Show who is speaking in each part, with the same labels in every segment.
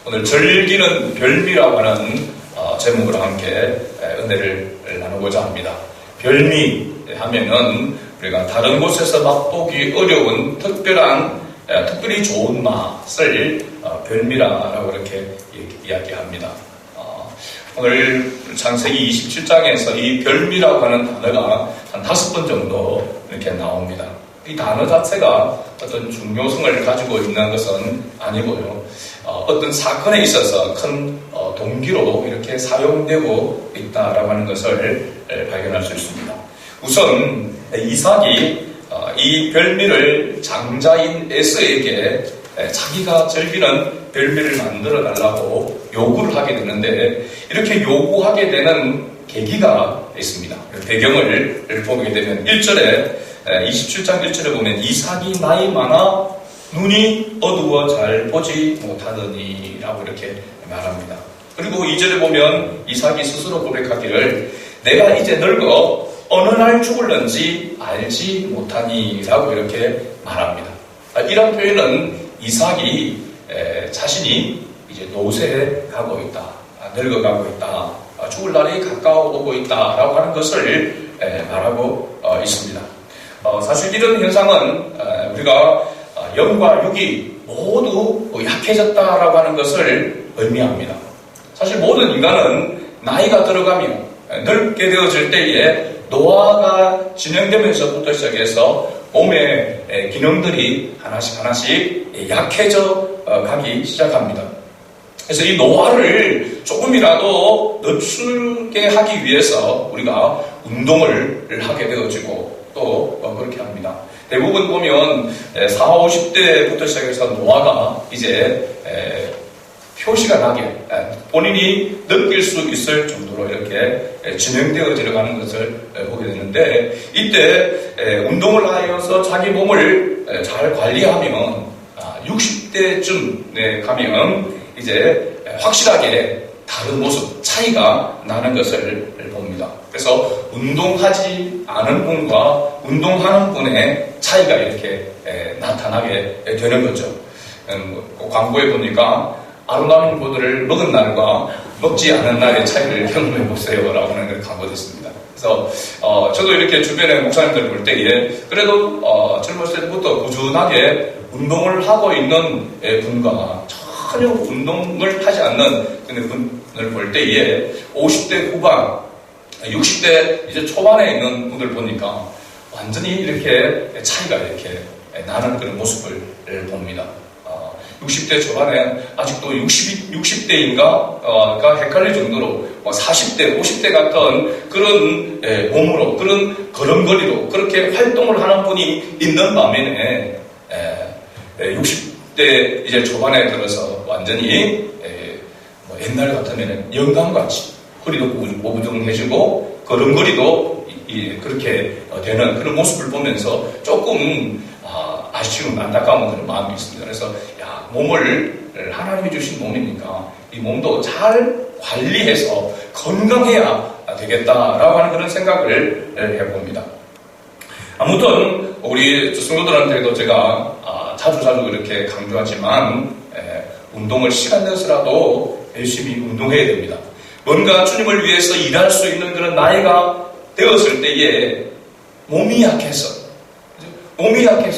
Speaker 1: 오늘 즐기는 별미라고 하는 제목으로 함께 은혜를 나누고자 합니다. 별미 하면은 우리가 다른 곳에서 맛보기 어려운 특별히 좋은 맛을 별미라고 이렇게 이야기합니다. 오늘 창세기 27장에서 이 별미라고 하는 단어가 한 5번 정도 이렇게 나옵니다. 이 단어 자체가 어떤 중요성을 가지고 있는 것은 아니고요. 어떤 사건에 있어서 큰 동기로 이렇게 사용되고 있다라고 하는 것을 발견할 수 있습니다. 우선 이삭이 이 별미를 장자인 에서에게 자기가 즐기는 별미를 만들어 달라고 요구를 하게 되는데, 이렇게 요구하게 되는 계기가 있습니다. 배경을 보게 되면 1절에 27장 1절에 보면 이삭이 나이 많아 눈이 어두워 잘 보지 못하더니 라고 이렇게 말합니다. 그리고 2절에 보면 이삭이 스스로 고백하기를 내가 이제 늙어 어느 날 죽을런지 알지 못하니 라고 이렇게 말합니다. 이런 표현은 이삭이 자신이 이제 노쇠해 가고 있다, 늙어가고 있다, 죽을 날이 가까워 오고 있다 라고 하는 것을 말하고 있습니다. 사실 이런 현상은 우리가 영과 육이 모두 약해졌다라고 하는 것을 의미합니다. 사실 모든 인간은 나이가 들어가며 늙게 되어질 때에 노화가 진행되면서부터 시작해서 몸의 기능들이 하나씩 약해져 가기 시작합니다. 그래서 이 노화를 조금이라도 늦추게 하기 위해서 우리가 운동을 하게 되어지고 또 그렇게 합니다. 대부분 보면 40, 50대부터 시작해서 노화가 이제 표시가 나게 본인이 느낄 수 있을 정도로 이렇게 진행되어져 가는 것을 보게 되는데, 이때 운동을 하여서 자기 몸을 잘 관리하면 60대쯤 가면 이제 확실하게 다른 모습, 차이가 나는 것을 봅니다. 그래서 운동하지 않은 분과 운동하는 분의 차이가 이렇게 나타나게 되는 거죠. 광고에 보니까 아름다운 포도를 먹은 날과 먹지 않은 날의 차이를 경험해 보세요 라고 하는 광고도 있습니다. 그래서 저도 이렇게 주변의 목사님들 볼 때에 그래도 젊었을 때부터 꾸준하게 운동을 하고 있는 분과 전혀 운동을 하지 않는 분을 볼 때에 50대 후반, 60대 이제 초반에 있는 분들 보니까 완전히 이렇게 차이가 이렇게 나는 그런 모습을 봅니다. 60대 초반에 아직도 60대인가가 헷갈릴 정도로 40대, 50대 같은 그런 몸으로, 그런 걸음걸이로 그렇게 활동을 하는 분이 있는 반면에 60대 이제 초반에 들어서 완전히 옛날 같으면 영감같이 허리도 오부정해지고 걸음걸이도 그렇게 되는 그런 모습을 보면서 조금 아쉬운 안타까운 그런 마음이 있습니다. 그래서 몸을 하나님이 주신 몸이니까 이 몸도 잘 관리해서 건강해야 되겠다라고 하는 그런 생각을 해봅니다. 아무튼 우리 성도들한테도 제가 자주 이렇게 강조하지만 운동을 시간 내서라도 열심히 운동해야 됩니다. 뭔가 주님을 위해서 일할 수 있는 그런 나이가 되었을 때에 몸이 약해서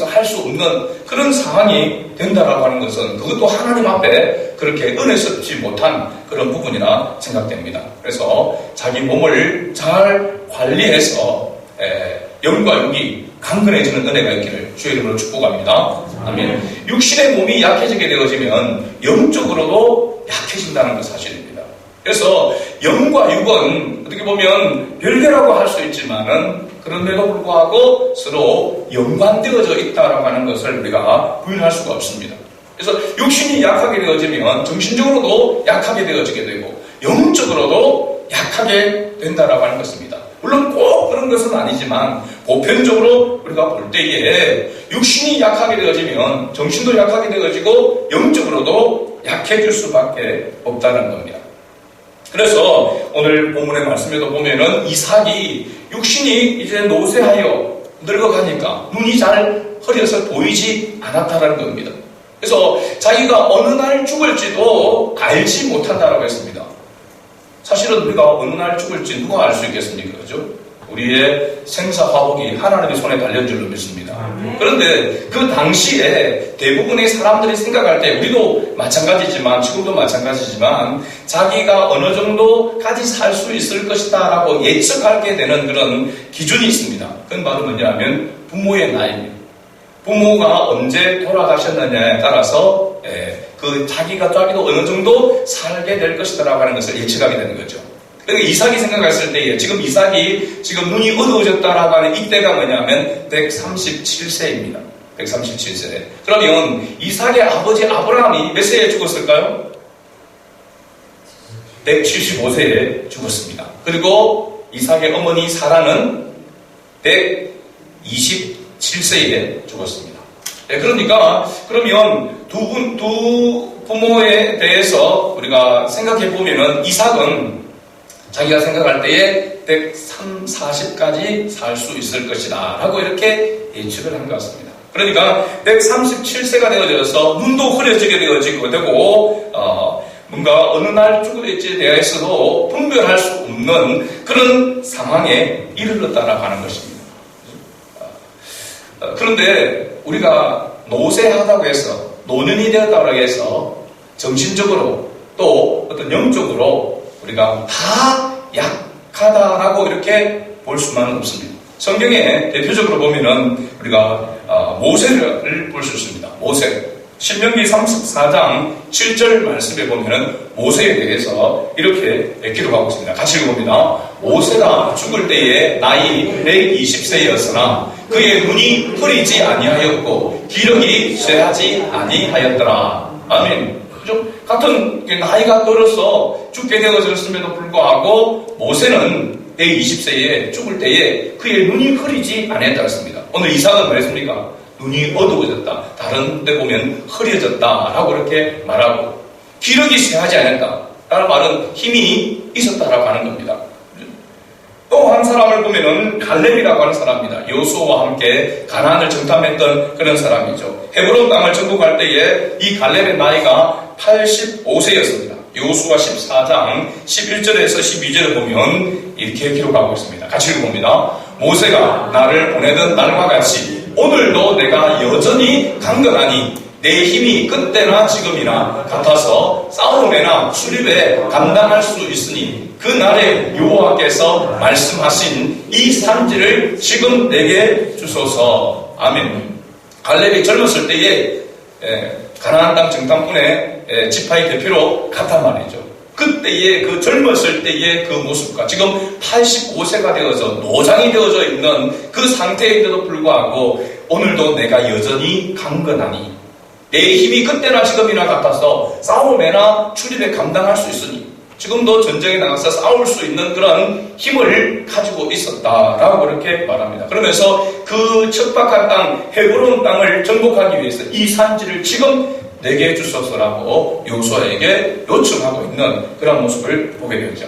Speaker 1: 할 수 없는 그런 상황이 된다라고 하는 것은 그것도 하나님 앞에 그렇게 은혜스럽지 못한 그런 부분이라 생각됩니다. 그래서 자기 몸을 잘 관리해서 영과 육이 강건해지는 은혜가 있기를 주의 이름으로 축복합니다. 아멘. 육신의 몸이 약해지게 되어지면 영적으로도 약해진다는 것 사실입니다. 그래서 영과 육은 어떻게 보면 별개라고 할 수 있지만은 그런데도 불구하고 서로 연관되어져 있다라고 하는 것을 우리가 부인할 수가 없습니다. 그래서 육신이 약하게 되어지면 정신적으로도 약하게 되어지게 되고 영적으로도 약하게 된다라고 하는 것입니다. 물론 꼭 그런 것은 아니지만 보편적으로 우리가 볼 때에 육신이 약하게 되어지면 정신도 약하게 되어지고 영적으로도 약해질 수밖에 없다는 겁니다. 그래서 오늘 본문의 말씀에도 보면은 이삭이 육신이 이제 노쇠하여 늙어가니까 눈이 잘 흐려서 보이지 않았다는 겁니다. 그래서 자기가 어느 날 죽을지도 알지 못한다라고 했습니다. 사실은 우리가 어느 날 죽을지 누가 알 수 있겠습니까? 그죠? 우리의 생사화복이 하나님의 손에 달린 줄로 믿습니다. 그런데 그 당시에 대부분의 사람들이 생각할 때 우리도 마찬가지지만 지금도 마찬가지지만 자기가 어느 정도까지 살 수 있을 것이다 라고 예측하게 되는 그런 기준이 있습니다. 그건 바로 뭐냐면 부모의 나이입니다. 부모가 언제 돌아가셨느냐에 따라서 그 자기도 어느 정도 살게 될 것이다 라고 하는 것을 예측하게 되는 거죠. 그러니까 이삭이 생각했을 때에 지금 이삭이 지금 눈이 어두워졌다라고 하는 이때가 뭐냐면 137세입니다. 137세. 그러면 이삭의 아버지 아브라함이 몇 세에 죽었을까요? 175세에 죽었습니다. 그리고 이삭의 어머니 사라는 127세에 죽었습니다. 그러니까 그러면 두 부모에 대해서 우리가 생각해 보면은 이삭은 자기가 생각할 때에 140까지 살 수 있을 것이다 라고 이렇게 예측을 한 것 같습니다. 그러니까 137세가 되어져서 눈도 흐려지게 되어지고 되고 뭔가 어느 날 죽을지에 대해서도 분별할 수 없는 그런 상황에 이르렀다라고 하는 것입니다. 그런데 우리가 노쇠하다고 해서 노년이 되었다고 해서 정신적으로 또 어떤 영적으로 우리가 다 약하다라고 이렇게 볼 수만은 없습니다. 성경에 대표적으로 보면은 우리가 모세를 볼 수 있습니다. 모세. 신명기 34장 7절 말씀에 보면은 모세에 대해서 이렇게 기록하고 있습니다. 같이 읽어봅니다. 모세가 죽을 때에 나이 120세였으나 그의 눈이 흐리지 아니하였고 기력이 쇠하지 아니하였더라. 아멘. 그죠? 같은 나이가 들어서 죽게 되어졌음에도 불구하고 모세는 120세에 죽을 때에 그의 눈이 흐리지 아니했다 했습니다. 오늘 이삭은 말했습니까? 눈이 어두워졌다. 다른 데 보면 흐려졌다라고 이렇게 말하고 기력이 쇠하지 않았다. 라는 말은 힘이 있었다라고 하는 겁니다. 또 한 사람을 보면은 갈렙이라고 하는 사람입니다. 여호수아와 함께 가나안을 정탐했던 그런 사람이죠. 헤브론 땅을 정복할 때에 이 갈렙의 나이가 85세였습니다. 여호수아 14장 11절에서 12절을 보면 이렇게 기록하고 있습니다. 같이 읽어봅니다. 모세가 나를 보내던 날과 같이 오늘도 내가 여전히 강건하니 내 힘이 그때나 지금이나 같아서 싸움에나 출입에 감당할 수 있으니 그 날에 여호와께서 말씀하신 이 산지를 지금 내게 주소서. 아멘. 갈렙이 젊었을 때에 가나안 땅 정탐꾼의 지파의 대표로 갔단 말이죠. 그때의 그 젊었을 때의 그 모습과 지금 85세가 되어서 노장이 되어져 있는 그 상태인데도 불구하고 오늘도 내가 여전히 강건하니 내 힘이 그때나 지금이나 같아서 싸움에나 출입에 감당할 수 있으니 지금도 전쟁에 나가서 싸울 수 있는 그런 힘을 가지고 있었다라고 그렇게 말합니다. 그러면서 그 척박한 땅 헤브론 땅을 정복하기 위해서 이 산지를 지금 내게 주소서라고 여호수아에게 요청하고 있는 그런 모습을 보게 되죠.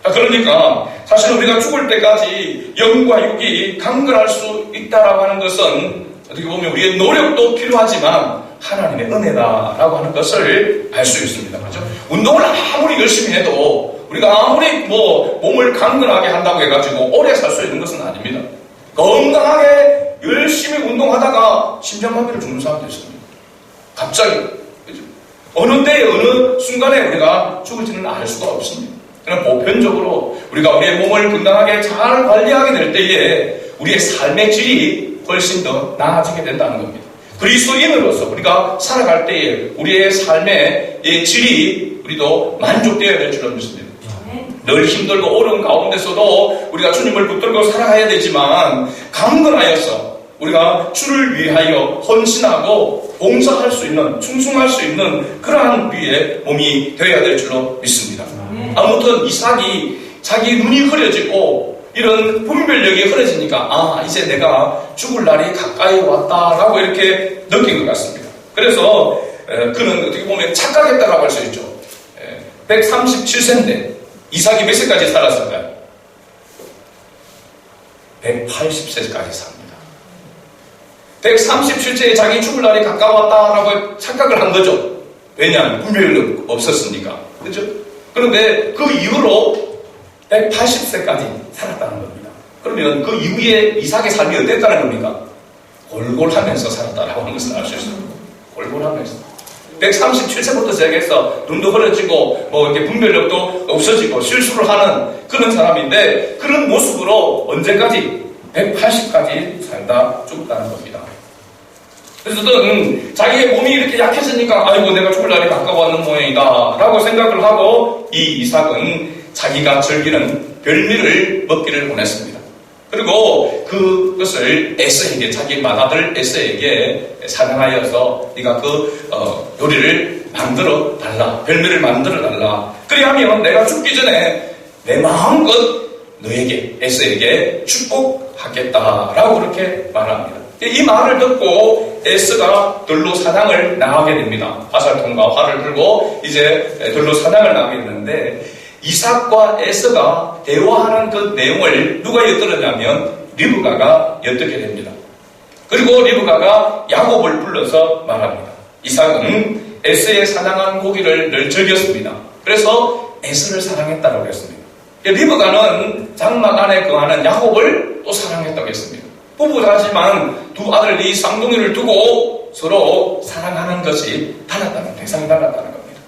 Speaker 1: 그러니까 사실 우리가 죽을 때까지 영과 육이 강건할 수 있다라고 하는 것은 어떻게 보면 우리의 노력도 필요하지만 하나님의 은혜다라고 하는 것을 알 수 있습니다. 그렇죠? 운동을 아무리 열심히 해도 우리가 아무리 몸을 강건하게 한다고 해가지고 오래 살 수 있는 것은 아닙니다. 건강하게 열심히 운동하다가 심장마비를 죽는 사람도 있습니다. 갑자기 그렇죠? 어느 때에 어느 순간에 우리가 죽을지는 알 수가 없습니다. 그러나 보편적으로 우리가 우리의 몸을 건강하게 잘 관리하게 될 때에 우리의 삶의 질이 훨씬 더 나아지게 된다는 겁니다. 그리스도인으로서 우리가 살아갈 때에 우리의 삶의 질이 우리도 만족되어야 될 줄로 믿습니다. 늘 힘들고 어려운 가운데서도 우리가 주님을 붙들고 살아가야 되지만 강건하여서 우리가 주를 위하여 헌신하고 봉사할 수 있는, 충성할 수 있는 그러한 우리의 몸이 되어야 될 줄로 믿습니다. 아무튼 이삭이 자기 눈이 흐려지고 이런 분별력이 흐려지니까 이제 내가 죽을 날이 가까이 왔다라고 이렇게 느낀 것 같습니다. 그래서 그는 어떻게 보면 착각했다라고 할 수 있죠. 137세인데 이삭이 몇 세까지 살았을까요? 180세까지 삽니다. 137세에 자기 죽을 날이 가까웠다라고 착각을 한 거죠. 왜냐하면 분별력 없었으니까. 그죠? 그런데 그 이후로 180세까지 살았다는 겁니다. 그러면 그 이후에 이삭의 삶이 어땠다는 겁니까? 골골하면서 살았다라고 하는 것을 알 수 있습니다. 골골하면서. 137세부터 시작해서 눈도 흐려지고 뭐 이렇게 분별력도 없어지고 실수를 하는 그런 사람인데 그런 모습으로 언제까지? 180까지 살다 죽었다는 겁니다. 그래서 자기의 몸이 이렇게 약해지니까 아이고 내가 죽을 날이 가까워하는 모양이다 라고 생각을 하고 이 이삭은 자기가 즐기는 별미를 먹기를 원했습니다. 그리고 그것을 에서에게 자기 맏아들 에서에게 사냥하여서 네가 그 요리를 만들어 달라, 별미를 만들어 달라. 그리하면 내가 죽기 전에 내 마음껏 너에게 에서에게 축복하겠다라고 그렇게 말합니다. 이 말을 듣고 에서가 들로 사냥을 나가게 됩니다. 화살통과 활을 들고 이제 들로 사냥을 나가게 되는데 이삭과 에서가 대화하는 그 내용을 누가 엿들었냐면 리브가가 엿듣게 됩니다. 그리고 리브가가 야곱을 불러서 말합니다. 이삭은 에서의 사냥한 고기를 늘 즐겼습니다. 그래서 에서를 사랑했다고 했습니다. 리브가는 장막 안에 거하는 야곱을 또 사랑했다고 했습니다. 부부하지만 두 아들이 쌍둥이를 두고 서로 사랑하는 것이 달랐다는, 대상이 달랐다는 겁니다.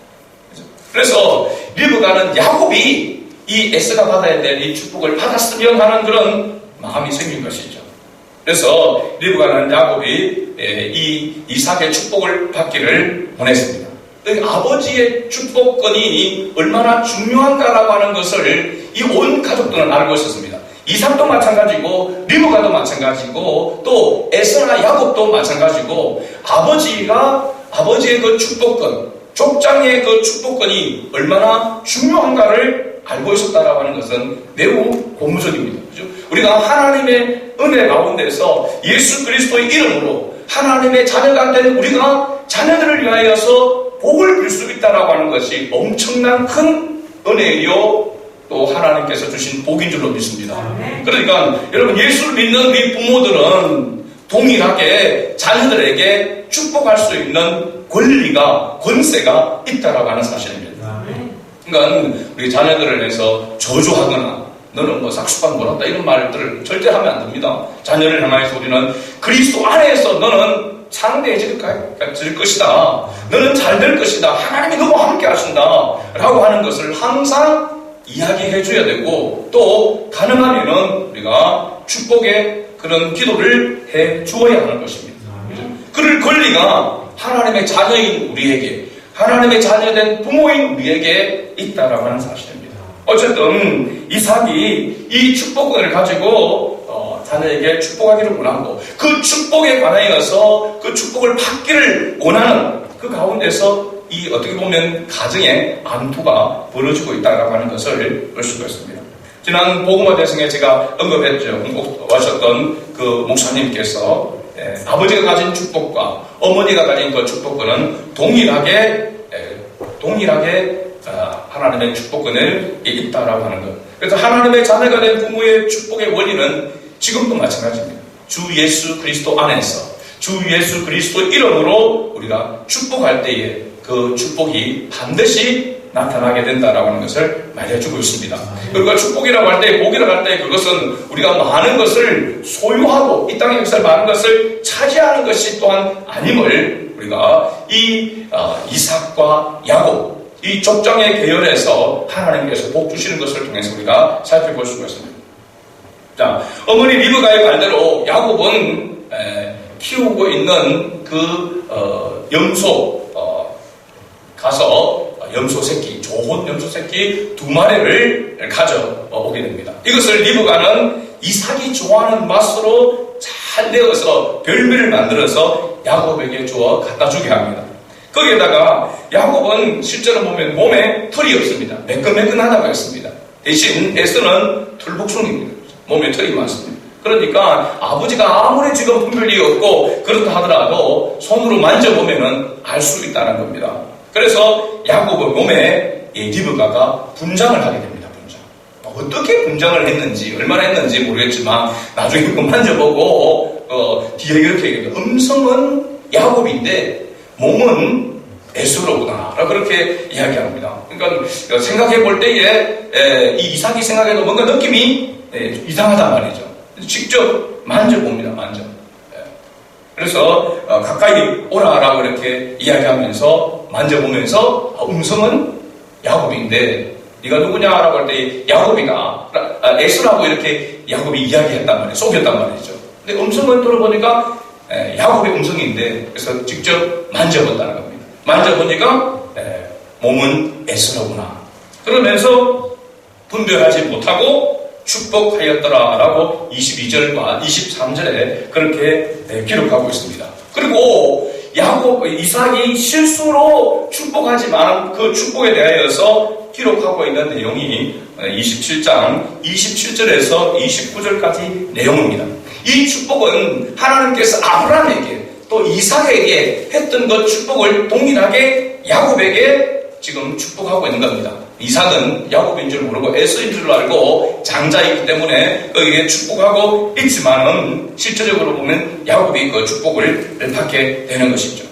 Speaker 1: 그래서 리브가는 야곱이 이 에서가 받아야 될 이 축복을 받았으면 하는 그런 마음이 생긴 것이죠. 그래서 리브가는 야곱이 이 이삭의 축복을 받기를 원했습니다. 아버지의 축복권이 얼마나 중요한가라고 하는 것을 이 온 가족들은 알고 있었습니다. 이삭도 마찬가지고 리브가도 마찬가지고 또 에서나 야곱도 마찬가지고 아버지의 그 축복권, 족장의 그 축복권이 얼마나 중요한가를 알고 있었다라고 하는 것은 매우 고무적입니다. 그렇죠? 우리가 하나님의 은혜 가운데서 예수 그리스도의 이름으로 하나님의 자녀가 된 우리가 자녀들을 위하여서 복을 빌 수 있다라고 하는 것이 엄청난 큰 은혜요 또 하나님께서 주신 복인 줄로 믿습니다. 그러니까 여러분 예수를 믿는 우리 부모들은 동일하게 자녀들에게 축복할 수 있는 권리가 권세가 있다라고 하는 사실입니다. 그러니까 우리 자녀들을 위해서 저주하거나 너는 뭐 삭수반 몰았다 이런 말들을 절대 하면 안 됩니다. 자녀를 향하여서 우리는 그리스도 안에서 너는 상대해질 것이다. 너는 잘 될 것이다. 하나님이 너와 함께 하신다. 라고 하는 것을 항상 이야기해 줘야 되고 또 가능하면은 우리가 축복의 그런 기도를 해 주어야 하는 것입니다. 그럴 권리가 하나님의 자녀인 우리에게 하나님의 자녀된 부모인 우리에게 있다라고 하는 사실입니다. 어쨌든 이삭이 이 축복권을 가지고 자녀에게 축복하기를 원하고 그 축복에 관하여서 그 축복을 받기를 원하는 그 가운데서 이 어떻게 보면 가정의 암투가 벌어지고 있다라고 하는 것을 볼 수가 있습니다. 지난 복음화 대승에 제가 언급했죠. 오셨던 그 목사님께서 아버지가 가진 축복과 어머니가 가진 그 축복권은 동일하게 하나님의 축복권을 있다라고 하는 것. 그래서 하나님의 자녀가 된 부모의 축복의 원리는 지금도 마찬가지입니다. 주 예수 그리스도 안에서 주 예수 그리스도 이름으로 우리가 축복할 때에 그 축복이 반드시 나타나게 된다라고 하는 것을 말해주고 있습니다. 그러니까 축복이라고 할 때, 복이라고 할 때 그것은 우리가 많은 것을 소유하고 이 땅의 역사를 많은 것을 차지하는 것이 또한 아님을 우리가 이 이삭과 야곱 이 족장의 계열에서 하나님께서 복 주시는 것을 통해서 우리가 살펴볼 수가 있습니다. 자, 어머니 리브가의 말대로 야곱은 키우고 있는 그 염소 가서 염소 새끼, 좋은 염소 새끼 2마리를 가져오게 됩니다. 이것을 리브가는 이삭이 좋아하는 맛으로 잘 내어서 별미를 만들어서 야곱에게 주어 갖다 주게 합니다. 거기에다가 야곱은 실제로 보면 몸에 털이 없습니다. 매끈매끈하다고 했습니다. 대신 에서는 털복숭입니다. 몸에 털이 많습니다. 그러니까 아버지가 아무리 지금 분별이 없고 그렇다 하더라도 손으로 만져보면은 알 수 있다는 겁니다. 그래서 야곱의 몸에 리브가가 분장을 하게 됩니다. 분장. 어떻게 분장을 했는지 얼마나 했는지 모르겠지만 나중에 그 만져보고 뒤에 이렇게 얘기합니다. 음성은 야곱인데 몸은 에서로구나 라고 그렇게 이야기합니다. 그러니까 생각해 볼 때에 이 이삭이 생각해도 뭔가 느낌이 이상하단 말이죠. 직접 만져봅니다. 그래서 가까이 오라라고 이렇게 이야기하면서 만져보면서 음성은 야곱인데 네가 누구냐라고 할 때 야곱이다, 에서라고 이렇게 야곱이 이야기했단 말이에요. 속였단 말이죠. 근데 음성을 들어보니까 야곱의 음성인데 그래서 직접 만져본다는 겁니다. 만져보니까 몸은 에서로구나. 그러면서 분별하지 못하고 축복하였더라라고 22절과 23절에 그렇게 기록하고 있습니다. 그리고 이삭이 실수로 축복하지만 그 축복에 대하여서 기록하고 있는 내용이 27장 27절에서 29절까지 내용입니다. 이 축복은 하나님께서 아브라함에게 또 이삭에게 했던 그 축복을 동일하게 야곱에게 지금 축복하고 있는 겁니다. 이삭은 야곱인 줄 모르고 에서인 줄 알고 장자이기 때문에 거기에 축복하고 있지만은 실제적으로 보면 야곱이 그 축복을 받게 되는 것이죠.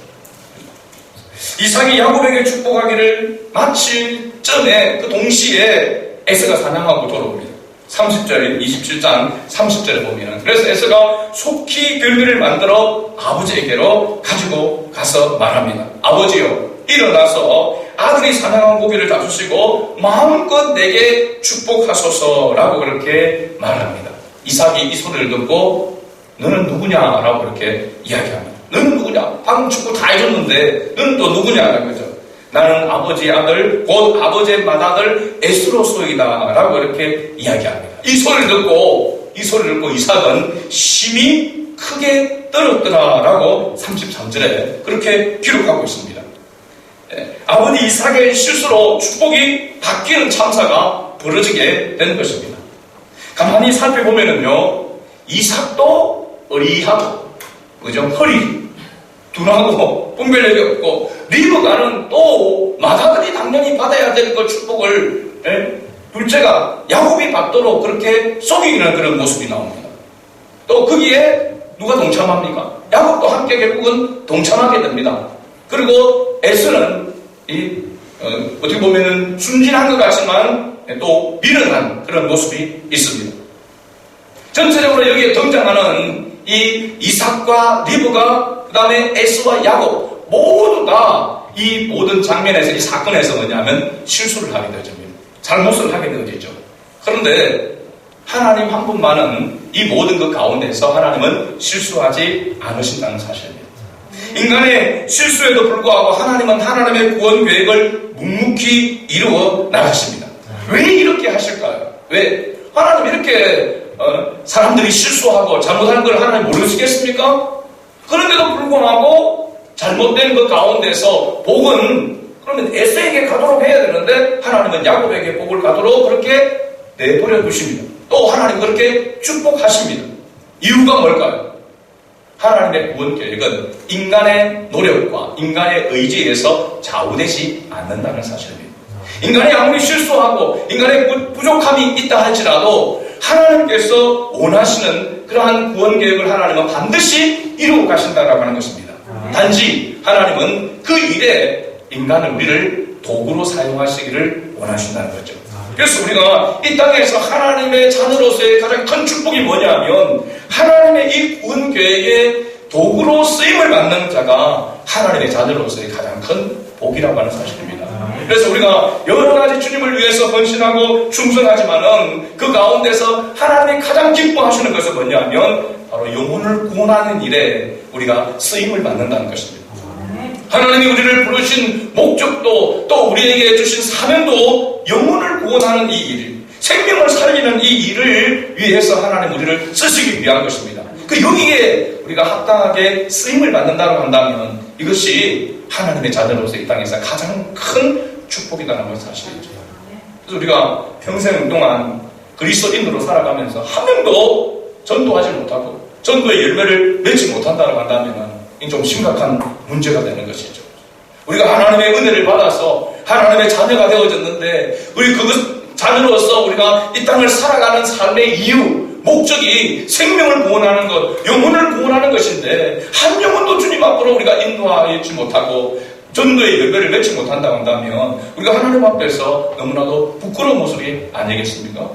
Speaker 1: 이삭이 야곱에게 축복하기를 마칠 전에 그 동시에 에서가 사냥하고 돌아옵니다. 30절 27장 30절에 보면 그래서 에서가 속히 별미를 만들어 아버지에게로 가지고 가서 말합니다. 아버지요, 일어나서 아들이 사냥한 고기를 잡수시고 마음껏 내게 축복하소서라고 그렇게 말합니다. 이삭이 이 소리를 듣고 너는 누구냐라고 그렇게 이야기합니다. 너는 누구냐? 방금 축복 다 해줬는데 너는 또 누구냐라는 거죠. 나는 아버지의 아들 곧 아버지의 맏아들 에스로소이다 라고 이렇게 이야기합니다. 이 소리를 듣고 이삭은 심히 크게 떨었더라 라고 33절에 그렇게 기록하고 있습니다. 아버지 이삭의 실수로 축복이 바뀌는 참사가 벌어지게 된 것입니다. 가만히 살펴보면은요, 이삭도 어리하고, 그죠? 허리 둔하고 분별력이 없고, 리브가는 또 맏아들이 당연히 받아야 될 그 축복을 둘째가 야곱이 받도록 그렇게 속이는 그런 모습이 나옵니다. 또 거기에 누가 동참합니까? 야곱도 함께 결국은 동참하게 됩니다. 그리고 에서는 어떻게 보면은 순진한 것 같지만 또 미련한 그런 모습이 있습니다. 전체적으로 여기에 등장하는 이 이삭과 리브가 그 다음에 에서와 야곱 모두 다 이 모든 장면에서 이 사건에서 뭐냐면 실수를 하게 되죠. 잘못을 하게 되어지죠. 그런데 하나님 한 분만은 이 모든 것 가운데서 하나님은 실수하지 않으신다는 사실입니다. 인간의 실수에도 불구하고 하나님은 하나님의 구원 계획을 묵묵히 이루어 나가십니다. 왜 이렇게 하실까요? 왜? 하나님 이렇게 사람들이 실수하고 잘못하는 걸 하나님 모르시겠습니까? 그런데도 불구하고 잘못된 것 가운데서 복은 그러면 에서에게 가도록 해야 되는데 하나님은 야곱에게 복을 가도록 그렇게 내버려 두십니다. 또 하나님 그렇게 축복하십니다. 이유가 뭘까요? 하나님의 구원 계획은 인간의 노력과 인간의 의지에서 좌우되지 않는다는 사실입니다. 인간이 아무리 실수하고 인간의 부족함이 있다 할지라도 하나님께서 원하시는 그러한 구원 계획을 하나님은 반드시 이루고 가신다라고 하는 것입니다. 단지 하나님은 그 일에 인간을 우리를 도구로 사용하시기를 원하신다는 거죠. 그래서 우리가 이 땅에서 하나님의 자녀로서의 가장 큰 축복이 뭐냐면 하나님의 이 구원 계획의 도구로 쓰임을 받는 자가 하나님의 자녀로서의 가장 큰 복이라고 하는 사실입니다. 그래서 우리가 여러 가지 주님을 위해서 헌신하고 충성하지만은 그 가운데서 하나님이 가장 기뻐하시는 것은 뭐냐면 바로 영혼을 구원하는 일에 우리가 쓰임을 받는다는 것입니다. 하나님이 우리를 부르신 목적도 또 우리에게 주신 사명도 영혼을 구원하는 이 일, 생명을 살리는 이 일을 위해서 하나님 우리를 쓰시기 위한 것입니다. 그 여기에 우리가 합당하게 쓰임을 받는다고 한다면 이것이 하나님의 자녀로서 이 땅에서 가장 큰 축복이라는 것을 사실이죠. 그래서 우리가 평생 동안 그리스도인으로 살아가면서 한 명도 전도하지 못하고 전도의 열매를 맺지 못한다고 한다면 좀 심각한 문제가 되는 것이죠. 우리가 하나님의 은혜를 받아서 하나님의 자녀가 되어졌는데 우리 그 자녀로서 우리가 이 땅을 살아가는 삶의 이유 목적이 생명을 구원하는 것, 영혼을 구원하는 것인데 한 영혼도 주님 앞으로 우리가 인도하지 못하고 전도의 열매를 맺지 못한다고 한다면 우리가 하나님 앞에서 너무나도 부끄러운 모습이 아니겠습니까?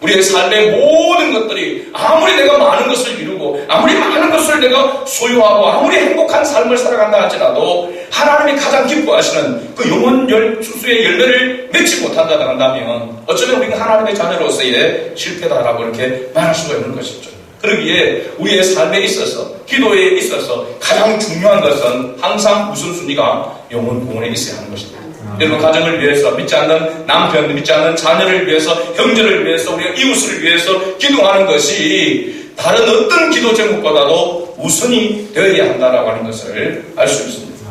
Speaker 1: 우리의 삶의 모든 것들이 아무리 내가 많은 것을 이루고 아무리 많은 것을 내가 소유하고 아무리 행복한 삶을 살아간다 할지라도 하나님이 가장 기뻐하시는 그 영혼 수수의 열매를 맺지 못한다고 한다면 어쩌면 우리가 하나님의 자녀로서의 실패다라고 이렇게 말할 수가 있는 것이죠. 그러기에 우리의 삶에 있어서 기도에 있어서 가장 중요한 것은 항상 무슨 순위가 영혼 구원에 있어야 하는 것입니다. 여러분 가정을 위해서 믿지 않는 남편, 믿지 않는 자녀를 위해서 형제를 위해서 우리가 이웃을 위해서 기도하는 것이 다른 어떤 기도 제목보다도 우선이 되어야 한다라고 하는 것을 알 수 있습니다.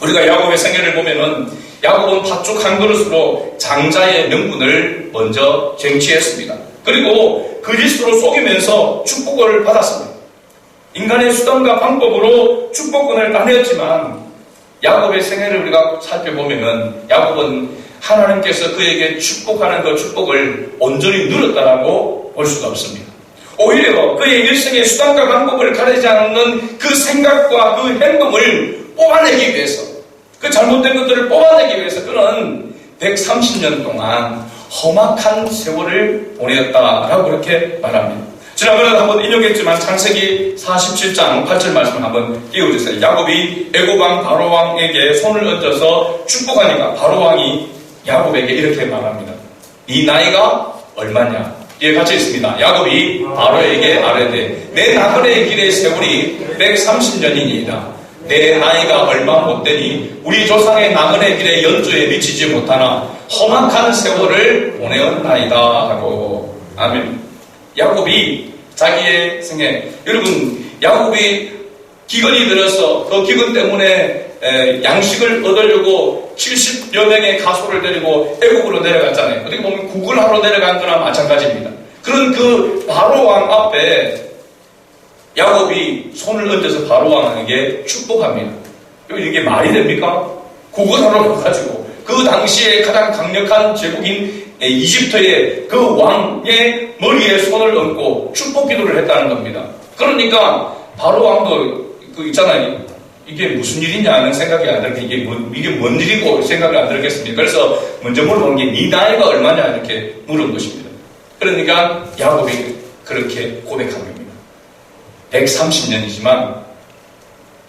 Speaker 1: 우리가 야곱의 생애를 보면은 야곱은 팥죽 한 그릇으로 장자의 명분을 먼저 쟁취했습니다. 그리고 그리스도로 속이면서 축복을 받았습니다. 인간의 수단과 방법으로 축복권을 따냈지만 야곱의 생애를 우리가 살펴보면은 야곱은 하나님께서 그에게 축복하는 그 축복을 온전히 누렸다라고 볼 수가 없습니다. 오히려 그의 일생의 수단과 방법을 가리지 않는 그 생각과 그 행동을 뽑아내기 위해서 그 잘못된 것들을 뽑아내기 위해서 그는 130년 동안 험악한 세월을 보냈다라고 그렇게 말합니다. 지난번에도 한번 인용했지만 창세기 47장 8절 말씀을 한번 띄워주세요. 야곱이 애고왕 바로왕에게 손을 얹어서 축복하니까 바로왕이 야곱에게 이렇게 말합니다. 네 나이가 얼마냐? 예, 같이 있습니다. 야곱이 바로에게 아뢰되 내 나그네의 길의 세월이 130년이니이다. 내 나이가 얼마 못되니 우리 조상의 나그네 길의 연주에 미치지 못하나 험악한 세월을 보내었나이다 하고. 아멘. 야곱이 자기의 생애, 여러분 야곱이 기근이 들어서 그 기근 때문에 양식을 얻으려고 70여 명의 가소를 데리고 애국으로 내려갔잖아요. 어떻게 보면 국을 하러 내려간 거나 마찬가지입니다. 그런 그 바로왕 앞에 야곱이 손을 얹어서 바로왕에게 축복합니다. 이게 말이 됩니까? 국을 하러 가가지고 그 당시에 가장 강력한 제국인 이집트의 그 왕의 머리에 손을 얹고 축복 기도를 했다는 겁니다. 그러니까 바로왕도 그 있잖아요. 이게 무슨 일이냐 하는 생각이 안 들게 이게 뭔 일이고 생각이 안 들겠습니까? 그래서 먼저 물어본 게 네 나이가 얼마냐 이렇게 물은 것입니다. 그러니까 야곱이 그렇게 고백한 겁니다. 130년이지만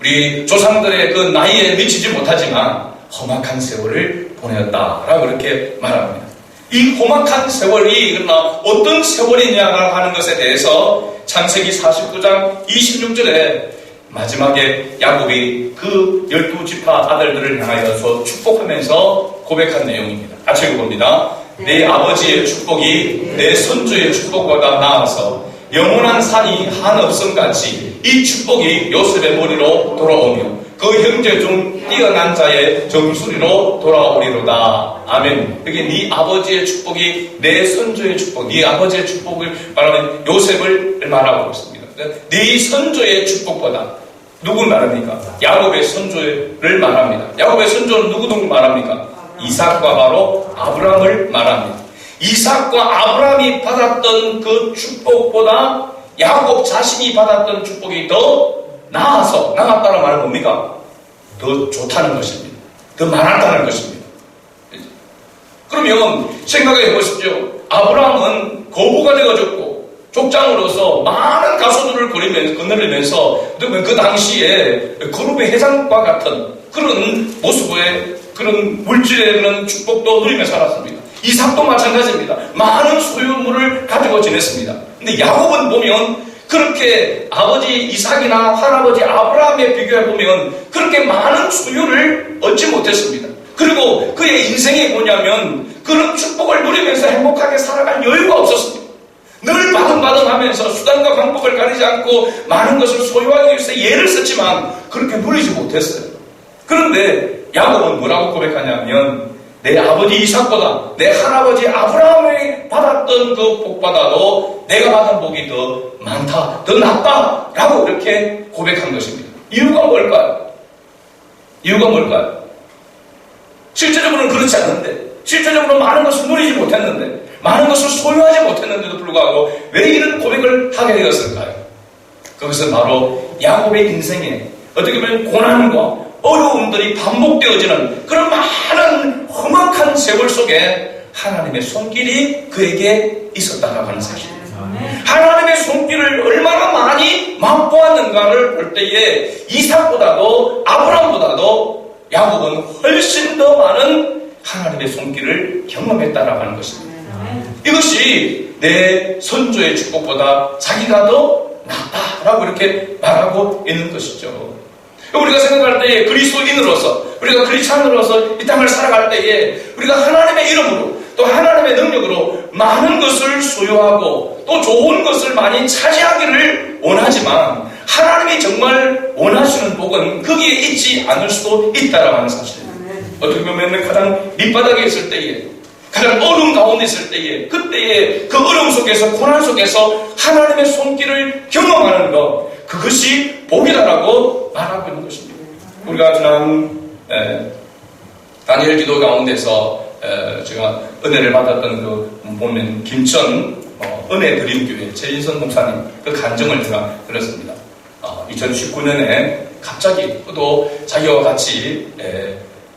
Speaker 1: 우리 조상들의 그 나이에 미치지 못하지만 험악한 세월을 보내었다라고 그렇게 말합니다. 이 험악한 세월이 그러나 어떤 세월이냐 하는 것에 대해서 창세기 49장 26절에 마지막에 야곱이 그 12지파 아들들을 향하여서 축복하면서 고백한 내용입니다. 같이 읽어봅니다. 내 아버지의 축복이 내 손주의 축복보다 나아서 영원한 산이 한없음같이 이 축복이 요셉의 머리로 돌아오며 그 형제 중 뛰어난 자의 정수리로 돌아오리로다. 아멘. 여기 네 아버지의 축복이 내 손주의 축복, 네 아버지의 축복을 말하면 요셉을 말하고 있습니다. 네 선조의 축복보다 누구 말합니까? 야곱의 선조를 말합니다. 야곱의 선조는 누구 말합니까? 이삭과 바로 아브라함을 말합니다. 이삭과 아브라함이 받았던 그 축복보다 야곱 자신이 받았던 축복이 더 나았다는 말은 뭡니까? 더 좋다는 것입니다. 더 많았다는 것입니다. 그러면 생각해 보십시오. 아브라함은 거부가 되어졌고 족장으로서 많은 가소들을 거느리면서 그 당시에 그룹의 회장과 같은 그런 모습의 그런 물질의 그런 축복도 누리며 살았습니다. 이삭도 마찬가지입니다. 많은 소유물을 가지고 지냈습니다. 근데 야곱은 보면 그렇게 아버지 이삭이나 할아버지 아브라함에 비교해 보면 그렇게 많은 소유를 얻지 못했습니다. 그리고 그의 인생이 뭐냐면 그런 축복을 누리면서 행복하게 살아갈 여유가 없었습니다. 늘 바등바등하면서 수단과 방법을 가리지 않고 많은 것을 소유하기 위해서 애를 썼지만 그렇게 누리지 못했어요. 그런데 야곱은 뭐라고 고백하냐면 내 아버지 이삭보다 내 할아버지 아브라함이 받았던 그 복보다도 내가 받은 복이 더 많다, 더 낫다 라고 이렇게 고백한 것입니다. 이유가 뭘까요? 실제적으로는 그렇지 않는데 실제적으로 많은 것을 누리지 못했는데 많은 것을 소유하지 못했는데도 불구하고 왜 이런 고백을 하게 되었을까요? 그것은 바로 야곱의 인생에 어떻게 보면 고난과 어려움들이 반복되어지는 그런 많은 험악한 세월 속에 하나님의 손길이 그에게 있었다라고 하는 사실입니다. 하나님의 손길을 얼마나 많이 맛보았는가를 볼 때에 이삭보다도 아브라함보다도 야곱은 훨씬 더 많은 하나님의 손길을 경험했다라고 하는 것입니다. 이것이 내 선조의 축복보다 자기가 더 낫다라고 이렇게 말하고 있는 것이죠. 우리가 생각할 때에 그리스도인으로서 우리가 크리스찬으로서 이 땅을 살아갈 때에 우리가 하나님의 이름으로 또 하나님의 능력으로 많은 것을 소유하고 또 좋은 것을 많이 차지하기를 원하지만 하나님이 정말 원하시는 복은 거기에 있지 않을 수도 있다라고 하는 사실입니다. 어떻게 보면 가장 밑바닥에 있을 때에 가장 어려움 가운데 있을 때에 그때에 그 어려움 속에서 고난 속에서 하나님의 손길을 경험하는 것 그것이 복이다라고 말하고 있는 것입니다. 우리가 지난 다니엘 기도 가운데서 제가 은혜를 받았던 그 보면 김천 은혜 드림교회 최인선 목사님 그 간증을 제가 들었습니다. 2019년에 갑자기 또 자기와 같이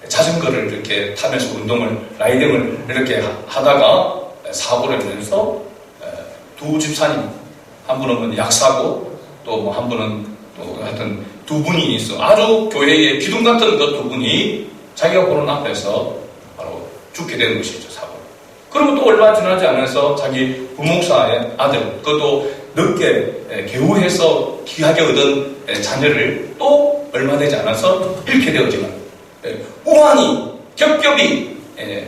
Speaker 1: 자전거를 이렇게 타면서 운동을 라이딩을 이렇게 하다가 사고를 내면서 두 집사님 한 분은 약사고 또 뭐 한 분은 또 하여튼 두 분이 있어 아주 교회의 기둥 같은 그 두 분이 자기가 보는 앞에서 바로 죽게 되는 것이죠. 사고. 그리고 또 얼마 지나지 않아서 자기 부목사의 아들 그것도 늦게 개우해서 귀하게 얻은 자녀를 또 얼마 되지 않아서 잃게 되었지만 우환이 겹겹이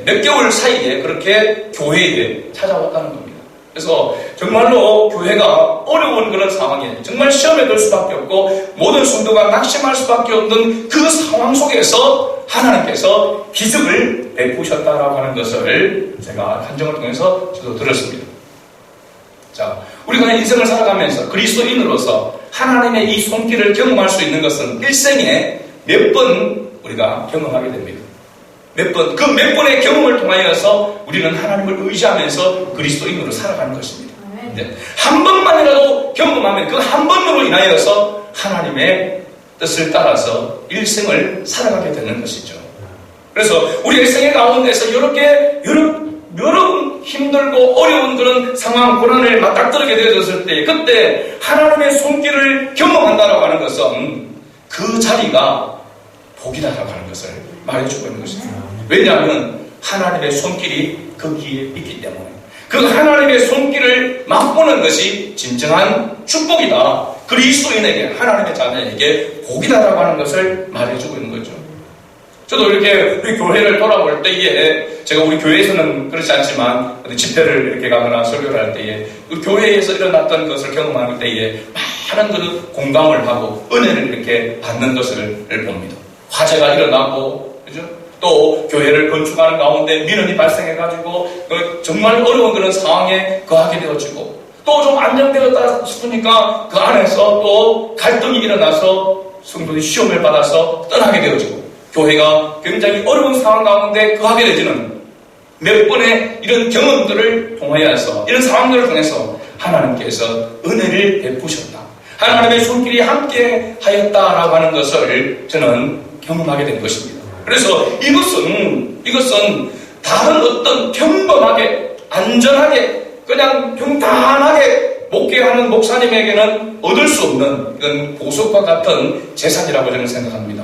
Speaker 1: 몇 개월 사이에 그렇게 교회에 찾아왔다는 겁니다. 그래서 정말로 교회가 어려운 그런 상황에 정말 시험에 들 수밖에 없고 모든 성도가 낙심할 수밖에 없는 그 상황 속에서 하나님께서 기적을 베푸셨다라고 하는 것을 제가 간증을 통해서 저도 들었습니다. 자, 우리가 인생을 살아가면서 그리스도인으로서 하나님의 이 손길을 경험할 수 있는 것은 일생에 몇 번 우리가 경험하게 됩니다. 몇 번의 경험을 통하여서 우리는 하나님을 의지하면서 그리스도인으로 살아가는 것입니다. 한 번만이라도 경험하면 그 한 번으로 인하여서 하나님의 뜻을 따라서 일생을 살아가게 되는 것이죠. 그래서 우리 일생의 가운데서 이렇게 여러 힘들고 어려운 그런 상황, 고난을 맞닥뜨리게 되어졌을 때 그때 하나님의 손길을 경험한다라고 하는 것은 그 자리가 복이다라고 하는 것을 말해주고 있는 것입니다. 왜냐하면 하나님의 손길이 거기에 있기 때문에 그 하나님의 손길을 맛보는 것이 진정한 축복이다. 그리스도인에게 하나님의 자녀에게 복이다라고 하는 것을 말해주고 있는 거죠. 저도 이렇게 우리 교회를 돌아볼 때에 제가 우리 교회에서는 그렇지 않지만 집회를 이렇게 가거나 설교를 할 때에 그 교회에서 일어났던 것을 경험할 때에 많은 그 공감을 하고 은혜를 이렇게 받는 것을 봅니다. 화재가 일어나고 그죠? 또 교회를 건축하는 가운데 민원이 발생해가지고 정말 어려운 그런 상황에 거하게 되어지고 또 좀 안정되었다 싶으니까 그 안에서 또 갈등이 일어나서 성도들이 시험을 받아서 떠나게 되어지고 교회가 굉장히 어려운 상황 가운데 거하게 되지는 몇 번의 이런 경험들을 통하여서 이런 상황들을 통해서 하나님께서 은혜를 베푸셨다. 하나님의 손길이 함께 하였다라고 하는 것을 저는 경험하게 된 것입니다. 그래서 이것은 다른 어떤 평범하게 안전하게 그냥 평탄하게 목회하는 목사님에게는 얻을 수 없는 이건 보석과 같은 재산이라고 저는 생각합니다.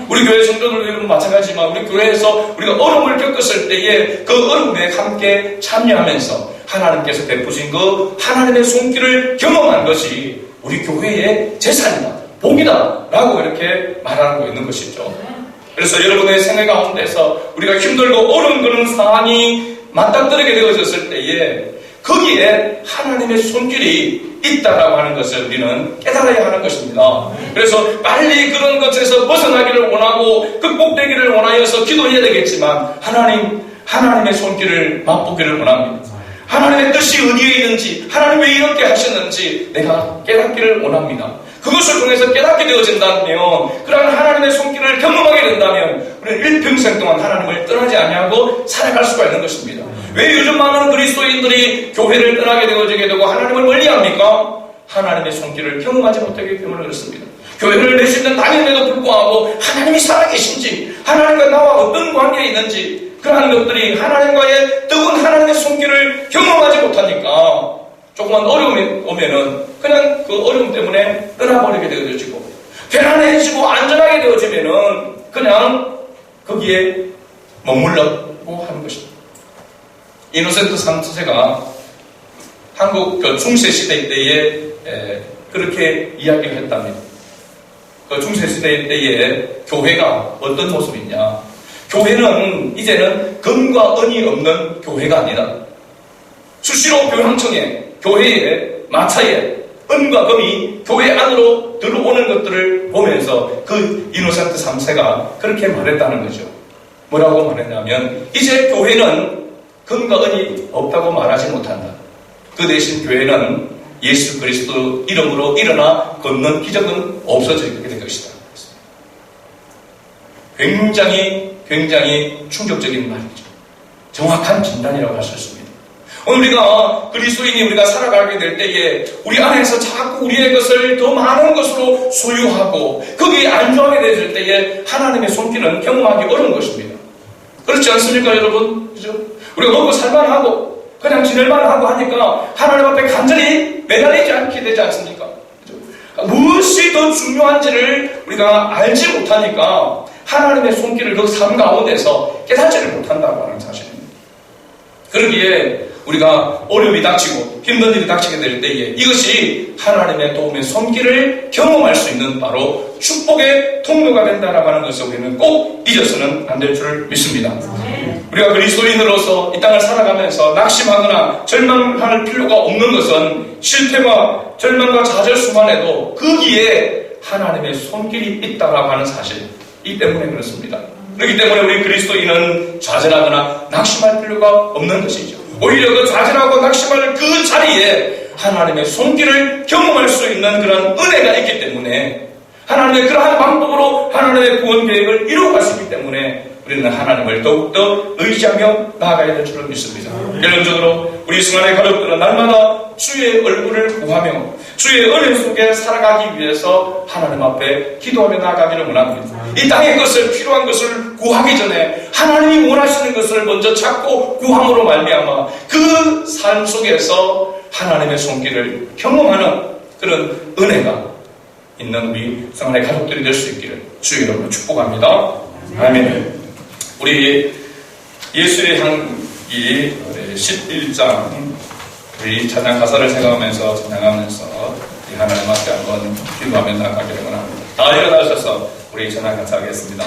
Speaker 1: 우리 교회 성도들도 마찬가지지만 우리 교회에서 우리가 어려움을 겪었을 때에 그 어려움에 함께 참여하면서 하나님께서 베푸신 그 하나님의 손길을 경험한 것이 우리 교회의 재산이다, 복이다 라고 이렇게 말하고 있는 것이죠. 그래서 여러분의 생애 가운데서 우리가 힘들고 어려운 그런 상황이 맞닥뜨리게 되어졌을 때에 거기에 하나님의 손길이 있다라고 하는 것을 우리는 깨달아야 하는 것입니다. 그래서 빨리 그런 것에서 벗어나기를 원하고 극복되기를 원하여서 기도해야 되겠지만 하나님의 손길을 맛보기를 원합니다. 하나님의 뜻이 어디에 있는지 하나님 왜 이렇게 하셨는지 내가 깨닫기를 원합니다. 그것을 통해서 깨닫게 되어진다면, 그러한 하나님의 손길을 경험하게 된다면 우리는 일평생 동안 하나님을 떠나지 아니하고 살아갈 수가 있는 것입니다. 왜 요즘 많은 그리스도인들이 교회를 떠나게 되어지게 되고 하나님을 멀리합니까? 하나님의 손길을 경험하지 못하기 때문에 그렇습니다. 교회를 내시는 다니는데도 불구하고 하나님이 살아계신지, 하나님과 나와 어떤 관계에 있는지, 그러한 것들이 하나님과의 뜨거운 하나님의 손길을 경험하지 못하니까 조금만 어려움이 오면은 그냥 그 어려움 때문에 떠나버리게 되어지고, 편안해지고 안전하게 되어지면은 그냥 거기에 머물러고 하는 것입니다. 이노센트 3세가 한국 중세시대 때에 그렇게 이야기를 했답니다. 그 중세시대 때에 교회가 어떤 모습이냐. 교회는 이제는 금과 은이 없는 교회가 아니다. 수시로 교황청에, 교회에, 마차에 은과 금이 교회 안으로 들어오는 것들을 보면서 그 이노센트 3세가 그렇게 말했다는 거죠. 뭐라고 말했냐면, 이제 교회는 금과 은이 없다고 말하지 못한다. 그 대신 교회는 예수 그리스도 이름으로 일어나 걷는 기적은 없어지게 될 것이다. 굉장히 충격적인 말이죠. 정확한 진단이라고 할 수 있습니다. 오늘 우리가 그리스도인이 우리가 살아가게 될 때에 우리 안에서 자꾸 우리의 것을 더 많은 것으로 소유하고 거기에 안주하게 되질 때에 하나님의 손길은 경험하기 어려운 것입니다. 그렇지 않습니까, 여러분? 그죠? 우리가 먹고 살만 하고 그냥 지낼만 하고 하니까 하나님 앞에 간절히 매달리지 않게 되지 않습니까? 그죠? 무엇이 더 중요한지를 우리가 알지 못하니까 하나님의 손길을 그 삶 가운데서 깨닫지를 못한다고 하는 사실입니다. 그러기에 우리가 어려움이 닥치고 힘든 일이 닥치게 될 때에 이것이 하나님의 도움의 손길을 경험할 수 있는 바로 축복의 통로가 된다라고 하는 것을 우리는 꼭 잊어서는 안 될 줄을 믿습니다. 우리가 그리스도인으로서 이 땅을 살아가면서 낙심하거나 절망할 필요가 없는 것은 실패와 절망과 좌절수만 해도 거기에 하나님의 손길이 있다라고 하는 사실, 이 때문에 그렇습니다. 그렇기 때문에 우리 그리스도인은 좌절하거나 낙심할 필요가 없는 것이죠. 오히려 그 좌절하고 낙심할 그 자리에 하나님의 손길을 경험할 수 있는 그런 은혜가 있기 때문에, 하나님의 그러한 방법으로 하나님의 구원 계획을 이루어갈 수 있기 때문에 우리는 하나님을 더욱더 의지하며 나아가야 될 줄을 믿습니다. 결론적으로 우리 승환의 가족들은 날마다 주의 얼굴을 구하며 주의 은혜 속에 살아가기 위해서 하나님 앞에 기도하며 나아가기를 원합니다. 이 땅의 것을, 필요한 것을 구하기 전에 하나님이 원하시는 것을 먼저 찾고 구함으로 말미암아 그 삶 속에서 하나님의 손길을 경험하는 그런 은혜가 있는 우리 승환의 가족들이 될 수 있기를 주의 이름으로 축복합니다. 아멘. 우리 예수의 향기 11장 우리 찬양 가사를 생각하면서 찬양하면서 우리 하나님 앞에 한번 기도하며 나아가기를 원합니다. 다 일어나셔서 우리 찬양 같이 하겠습니다.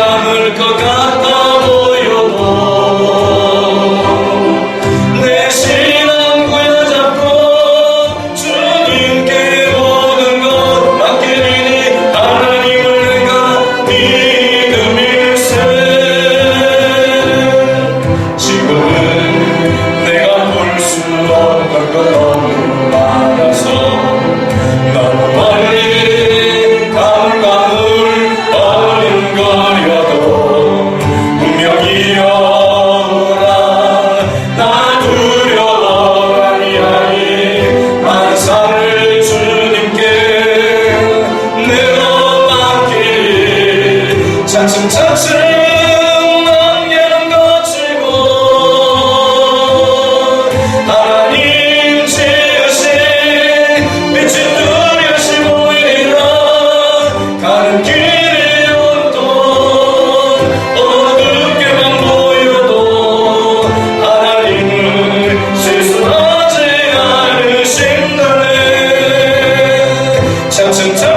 Speaker 1: 않을 것 같아 차츰차츰 안개는 걷히고 하나님 지으신 빛이 뚜렷이 보이라. 가는 길이 온통 어둡게만 보여도 하나님은 실수하지 않으신다네. 차츰차츰